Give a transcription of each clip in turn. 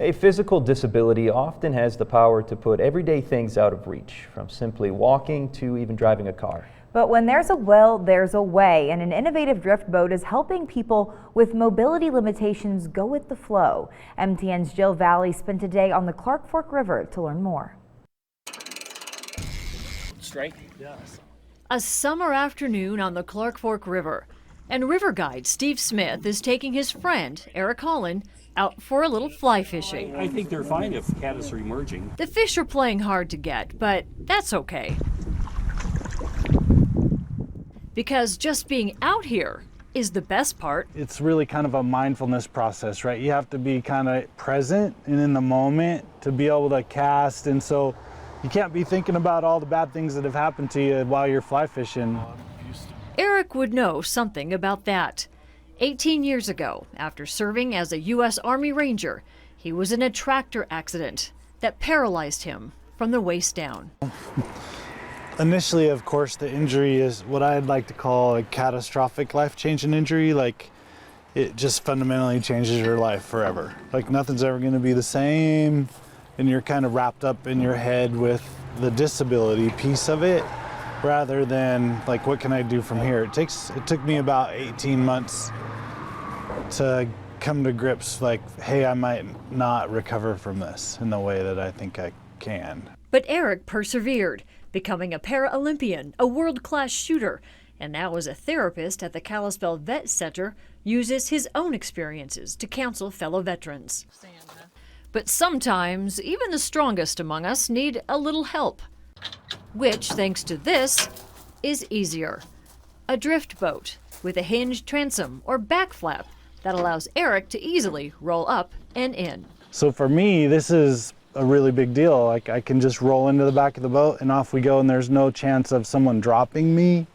A physical disability often has the power to put everyday things out of reach, from simply walking to even driving a car. But when there's a will, there's a way, and an innovative drift boat is helping people with mobility limitations go with the flow. MTN's Jill Valley spent a day on the Clark Fork River to learn more. Strike? Yes. A summer afternoon on the Clark Fork River, and river guide Steve Smith is taking his friend, Eric Holland, out for a little fly fishing. I think they're fine if caddis are emerging. The fish are playing hard to get, but that's okay. Because just being out here is the best part. It's really kind of a mindfulness process, right? You have to be kind of present and in the moment to be able to cast, and so you can't be thinking about all the bad things that have happened to you while you're fly fishing. Eric would know something about that. 18 years ago, after serving as a U.S. Army Ranger, he was in a tractor accident that paralyzed him from the waist down. Initially, of course, the injury is what I'd like to call a catastrophic life-changing injury. Like, it just fundamentally changes your life forever. Like, nothing's ever going to be the same, and you're kind of wrapped up in your head with the disability piece of it, rather than like, what can I do from here? It took me about 18 months to come to grips, like, hey, I might not recover from this in the way that I think I can. But Eric persevered, becoming a para-Olympian, a world-class shooter, and now as a therapist at the Kalispell Vet Center, uses his own experiences to counsel fellow veterans. But sometimes, even the strongest among us need a little help, which, thanks to this, is easier. A drift boat with a hinged transom or back flap that allows Eric to easily roll up and in. So for me, this is a really big deal. Like, I can just roll into the back of the boat and off we go, and there's no chance of someone dropping me.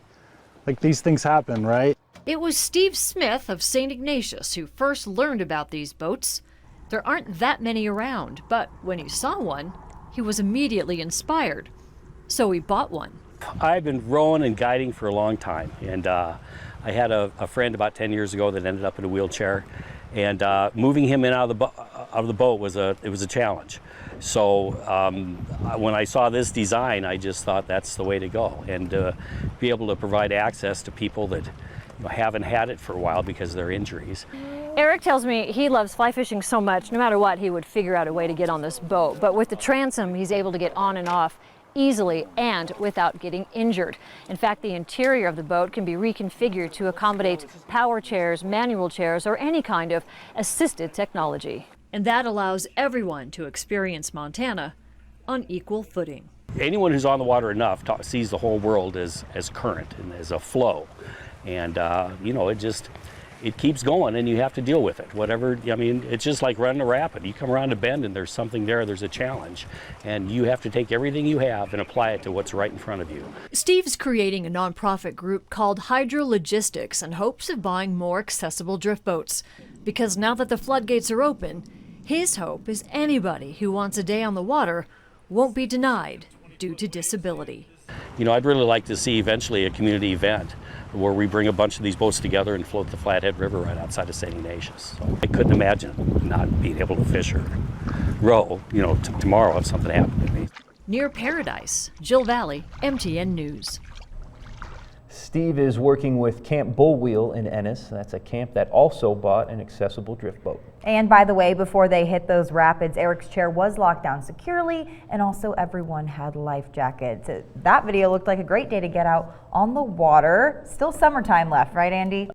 Like, these things happen, right? It was Steve Smith of St. Ignatius who first learned about these boats. There aren't that many around, but when he saw one, he was immediately inspired. So he bought one. I've been rowing and guiding for a long time, and I had a friend about 10 years ago that ended up in a wheelchair, and moving him in out of the boat was a challenge. So when I saw this design, I just thought that's the way to go, and be able to provide access to people that haven't had it for a while because of their injuries. Eric tells me he loves fly fishing so much, no matter what, he would figure out a way to get on this boat. But with the transom, he's able to get on and off easily and without getting injured. In fact, the interior of the boat can be reconfigured to accommodate power chairs, manual chairs, or any kind of assisted technology. And that allows everyone to experience Montana on equal footing. Anyone who's on the water enough sees the whole world as current and as a flow. And, it keeps going, and you have to deal with it. Whatever, I mean, it's just like running a rapid. You come around a bend and there's something there's a challenge. And you have to take everything you have and apply it to what's right in front of you. Steve's creating a nonprofit group called Hydro Logistics in hopes of buying more accessible drift boats. Because now that the floodgates are open, his hope is anybody who wants a day on the water won't be denied due to disability. I'd really like to see eventually a community event where we bring a bunch of these boats together and float the Flathead River right outside of St. Ignatius. So I couldn't imagine not being able to fish or row, tomorrow if something happened to me. Near Paradise, Jill Valley, MTN News. Steve is working with Camp Bullwheel in Ennis. That's a camp that also bought an accessible drift boat. And by the way, before they hit those rapids, Eric's chair was locked down securely, and also everyone had life jackets. That video looked like a great day to get out on the water. Still summertime left, right, Andy?